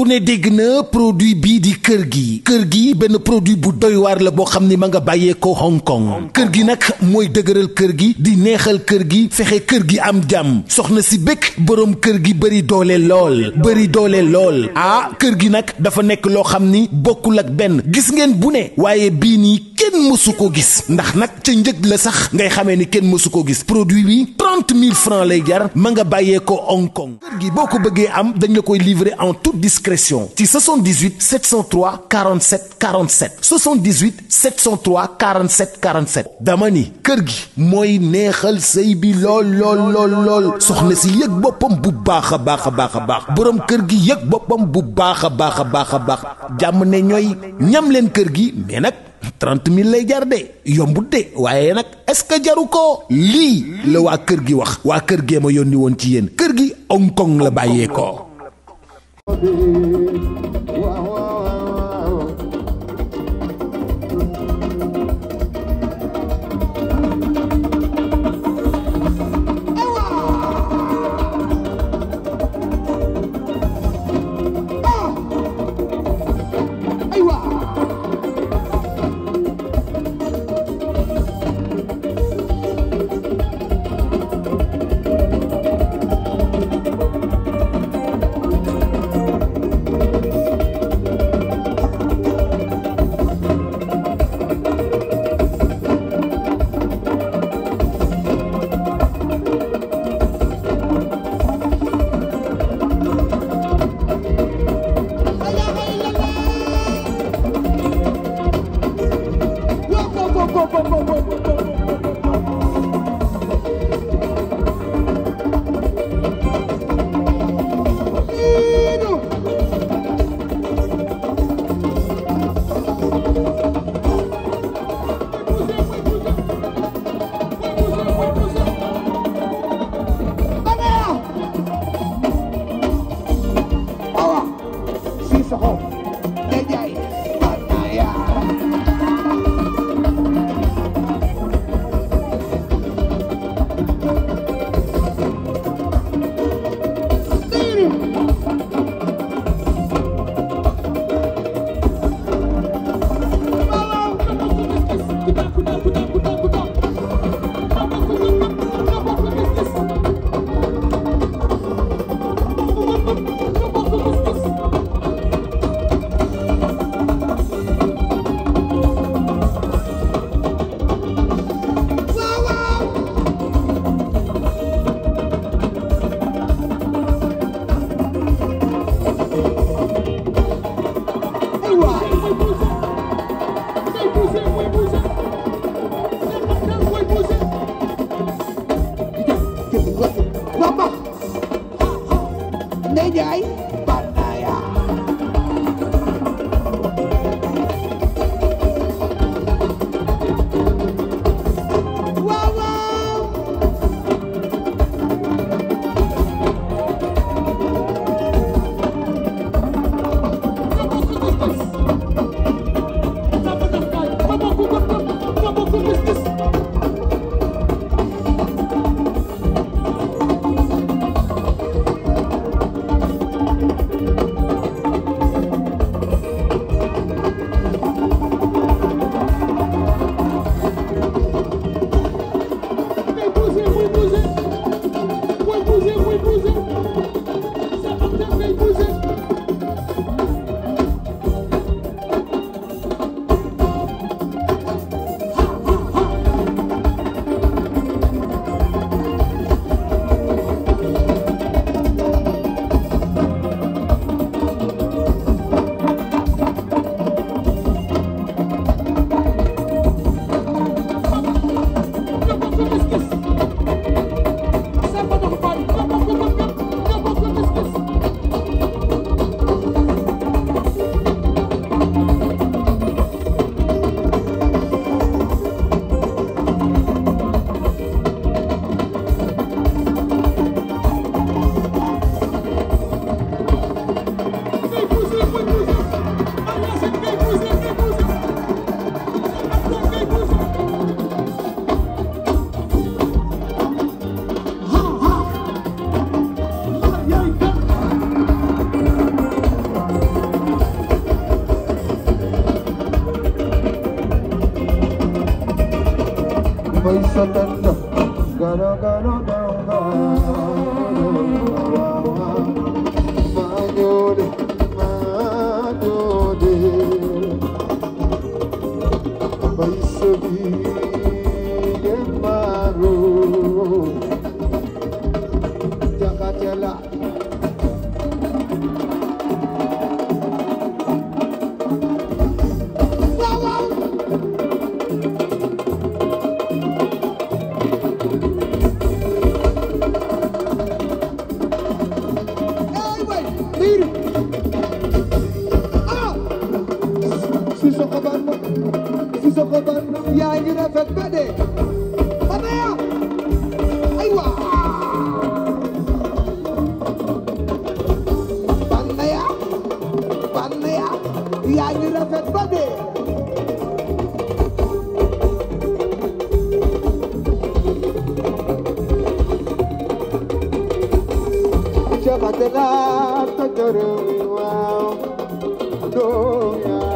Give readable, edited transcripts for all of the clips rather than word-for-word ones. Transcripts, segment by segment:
ku ne dégg na produit bii di kër gi benn produit bu doy waar la boo xam ni ma nga bàyyee ko Hong Kong kër gi nag mooy dëgëral kër gi di neexal kër gi fexe kër gi am jàmm soxna si bëgg boroom kër gi bëri doole lool ah kër gi nag dafa nekk loo xam ni bokkul ak benn gis ngeen bu ne waaye bii nii kenn mësu ko gis ndax nag ca njëg la sax ngay xamee ni kenn mësu ko gis produit bi 30 000 francs lay jar ma nga bàyyee ko Hong Kong kër gi boo ko bëggee am dañ la koy livrer en toute discrétion ci 78 703 47 47 78 703 47 47 dama ni kër gi mooy neexal sëy bi lool soxna si yëg boppam bu baax a baax boroom kër gi yëg boppam bu baax a baax jàmm ne ñooy ñam leen kër gi mais nag 30 000 lay jar de yombut de waaye nag est-ce que jaru ko lii la waa kër gi wax waa kër gee ma yónni woon ci yéen kër gi Hong Kong la bàyyee ko. Satanda Garo garo garo Madode Madode Baisabi Gemaru Jakatela yaa ngi rafet ba dee Banaya aywa Banaya yaa ngi rafet ba dee jabatela tojoro waaw do yaa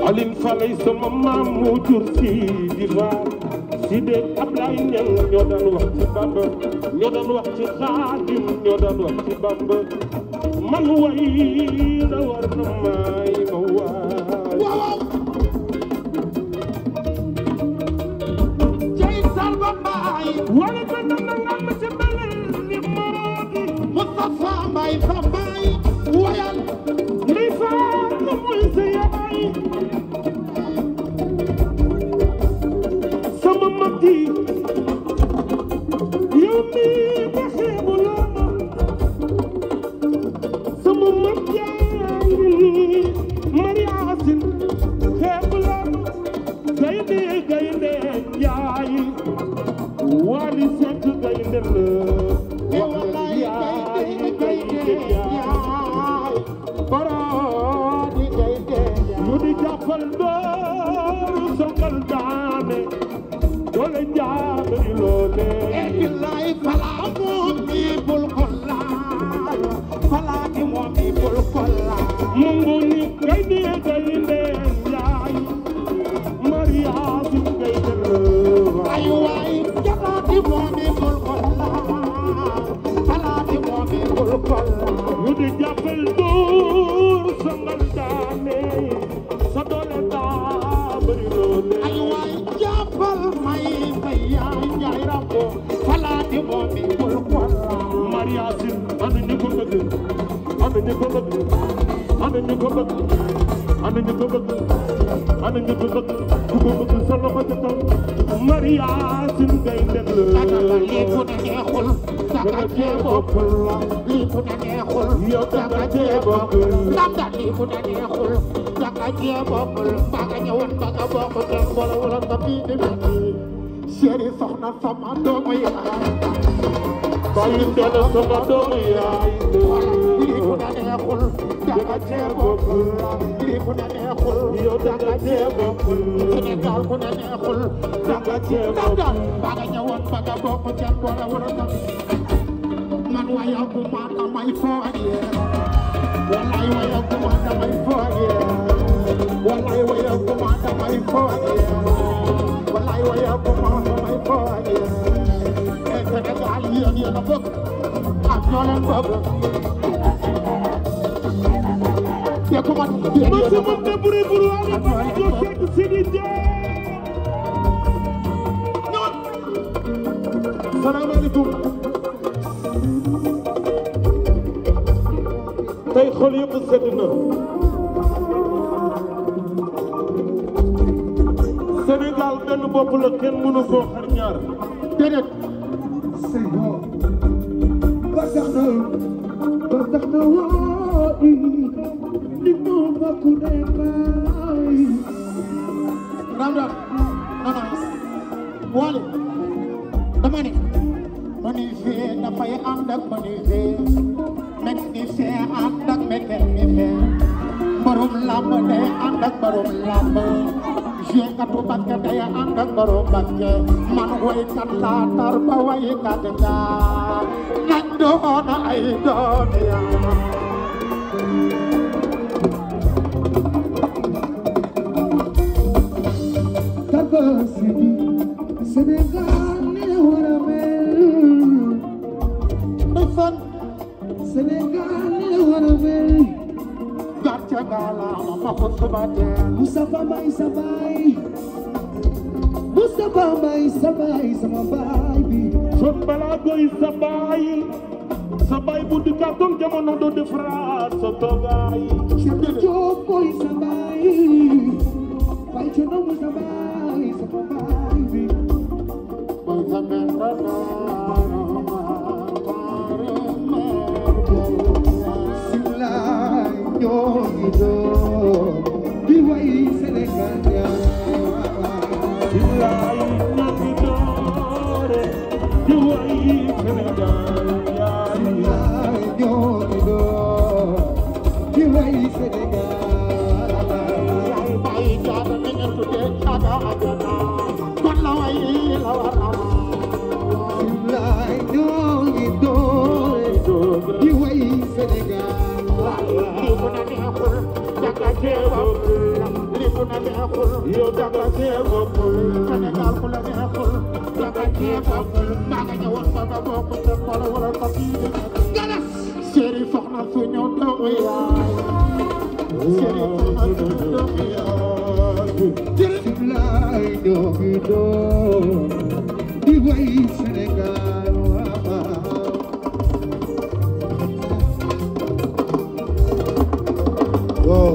Alin Falay sama maam moo jur si di vaar si de Ablaye Ñang ñoo daan wax ci Bamba ñoo daan wax ci Xaadim ñoo daan wax ci Bamba man way la war na may ma waay jay salba may wala ko na ngam ci belel li moodi Mustafa Mbay fa may wayal li fa ko muy sa yaay sama mati yow mi ma xeebu la sama mati Mariasin xeebu la gaynde gaynde yaay wali sekk gaynde la wallaay gaynde yaay barodi gaynde mu di jàppal dooru songal daane dole jaabari loole billaay fala moom mi bul kolla fala ki moom mi bul kolla mungu ni gaynde gaynde yaay Mariasin gaynde la ay waay jalaati moom mi bul kolla fala ki moom mi bul kolla mu di jàppal dooru songal daane sa doole jaabari loole ay waay jàppal may yaay njaay rambo falaati moom mi bul kolla Mariasin ana ñu ko bëgg ana ñu ko bëgg ana ñu ko bëgg ana ñu ko bëgg ana ñu ko bëgg ku ko bëgg sa loxo ca kaw Mariasin gaynde la lii ku ne neexul danga cee bokkul lii ku ne neexul yow danga cee bokkul danga lii ku ne neexul danga cee bokkul mbaa nga ñëwoon mbaa nga bokk te wala wala nga bii demee chéri soxna sama doomu yaay bàyyi doona sama doomu yaay lii ku ne neexul danga cee bokkul lii ku ne neexul yow danga cee bokkul Sénégal ku ne neexul danga cee bokkul mbaa nga ñëwoon mbaa nga bokk te wala wala nga man wayal bu ma damay foo ak yéen wallaay wayal bu ma damay foo ak yéen wallaay wayal bu ma damay foo ak yéen wallaay wayal bu ma damay foo ak yéen et Sénégal yéen a bëgg ak ñoo leen bëgg te ku man yéen a bëgg de buri buru ani ba jo fekk Sidi Dieng salaamaaleykum tey xol yëpp sedd na Sénégal benn bopp la kenn mënu koo xar ñaar déedéet ba tax na woo ni mu bokk ne may Ramdan nana wale dama ne magnifié dafay ànd ak magnifié magnifié ànd ak magnifié mbarum lamb day ànd ak mbarum lamb jeekatu basket day ànd ak mbarum basket man woykat laa tar ba woykat nga nañ doon ay doom yaa Sénégal ni war a mel ndeysaan Sénégal ni war a mel gàcce ngalaama ma ko suba teel Moustapha Mbaye sa baay Moustapha Mbaye sa baay sama baay bi son balaa goy sa baay bu di carton jamono do defaraat sa toogaay Cheikh Diop boy sa baay Baye Thiono mu sa baay sama baay bi boy sa mentana Silaay ñoo ngi doon di way Sénégal Silaay ñoo ngi doore di way Sénégal Silaay ñoo ngi doon di way Sénégal yaay bay jaada ni ñu tuddee caada ajana kon la way Laay ñoo ngi door di way Sénégal li mu na neexul danga teewul li mu na neexul yow danga teewul Sénégal ku la neexul danga teewul maa nga ñëwoon ba nga bokk te wala wala ko kii galas séri soxna suñu doomu yaay séri soxna suñu doomu yaay Laay ñoo ngi door di way Sénégal waaw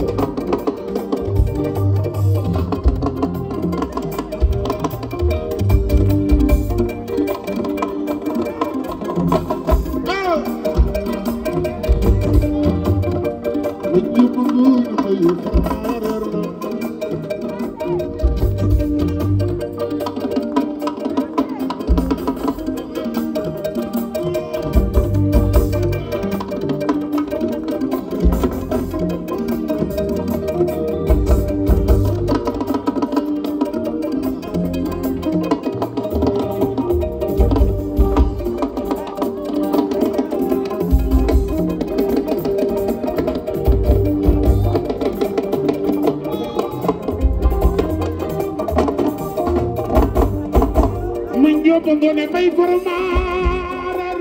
Ngone fay formaar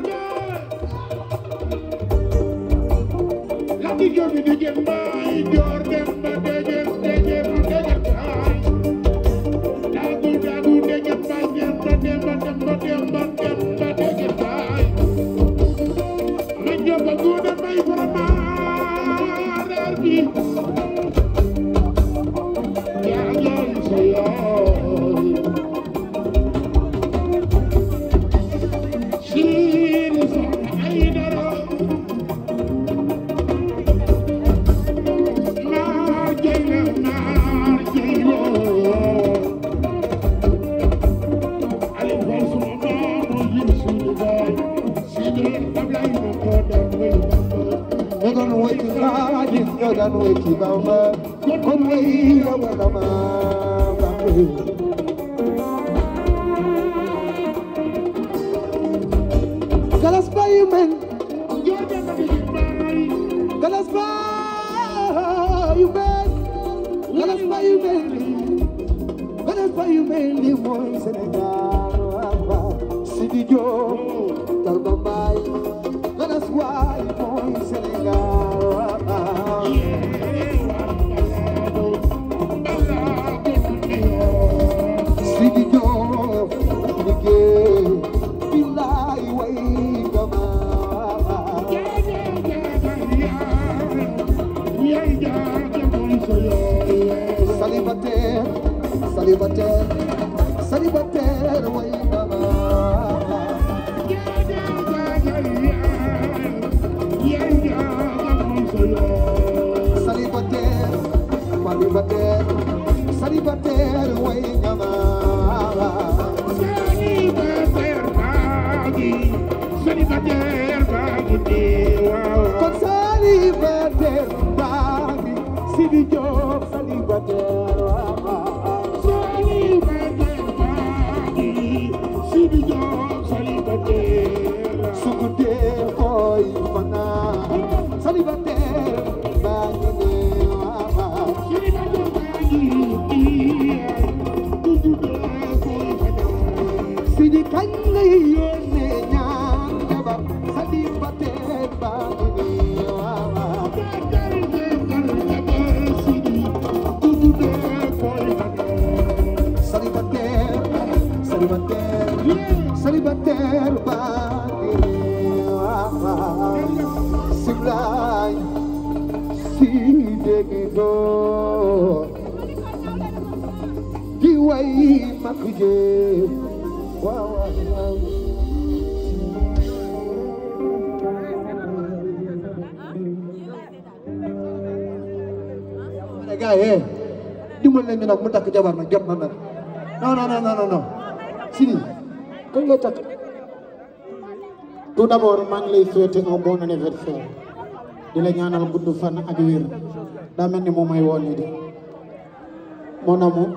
la di jobi de jëm bay door dem ba de jëm bay dagu de jëm bay dem ba de jëm bay ma joba ngone fay formaar bi ya ñoy so yo dan way ci Bamba kon way la wala ma galas bayu men galas bayu men galas bayu men galas bayu men li mooy Sénégal Sidi Diop dal Bambay galas waay mooy Sénégal célibataire way dama célibataire way dama célibataire bagi kon célibataire bagi Sidi Diop célibataire célibataire bagi Siblay si déggi doo di way mak je waaw waaw gaay dimbal leen ñu nag mu takk jabar nag jot na nag non Sidi kañ nga takk tout d'abord maa ngi lay souhaiter un bon anniversaire di la ñaanal gudd fan ak wér daa mel ni moom may woo nii de mon amour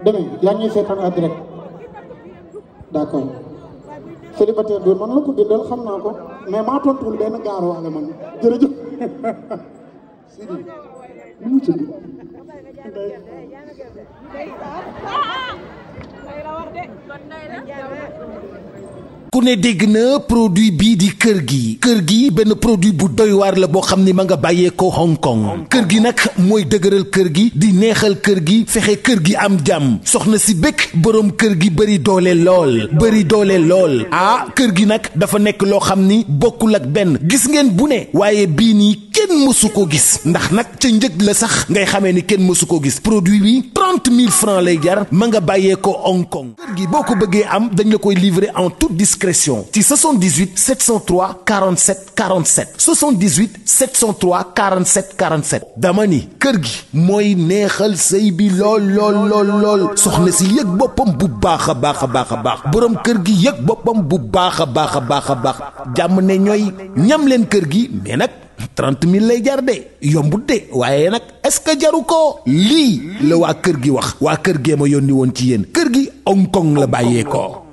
Demi yaa ngi seetaan en direct d'accord célibataire bi man la ko bindal xam naa ko mais maa tontuwul benn gaaro waale man jërëjëf Sidi nu mu tudd ku ne dégg na produit bii di kër gi benn produit bu doy waar la boo xam ni ma nga bàyyeekoo Hong Kong kër gi nag mooy dëgëral kër gi di neexal kër gi fexe kër gi am jàmm soxna si bëgg boroom kër gi bëri doole lool ah kër gi nag dafa nekk loo xam ni bokkul ak benn gis ngeen bu ne waaye bii nii kenn mësu ko gis ndax nag ca njëg la sax ngay xamee ni kenn mësu ko gis produit bi 30 000 francs lay jar ma nga bàyyeekoo Hong Kong kër gi boo ko bëggee am dañ la koy livrer en toute discrétion ci 78 703 47 47 78 703 47 47 dama ni kër gi mooy neexal sëy bi lool soxna si yëg boppam bu baax a baax boroom kër gi yëg boppam bu baax a baax jàmm ne ñooy ñam leen kër gi mais nag 30 000 lay jar de yombut de waaye nag est-ce que jaru ko lii la waa kër gi wax waa kër gee ma yónni woon ci yéen kër gi Hong Kong la bàyyeekoo.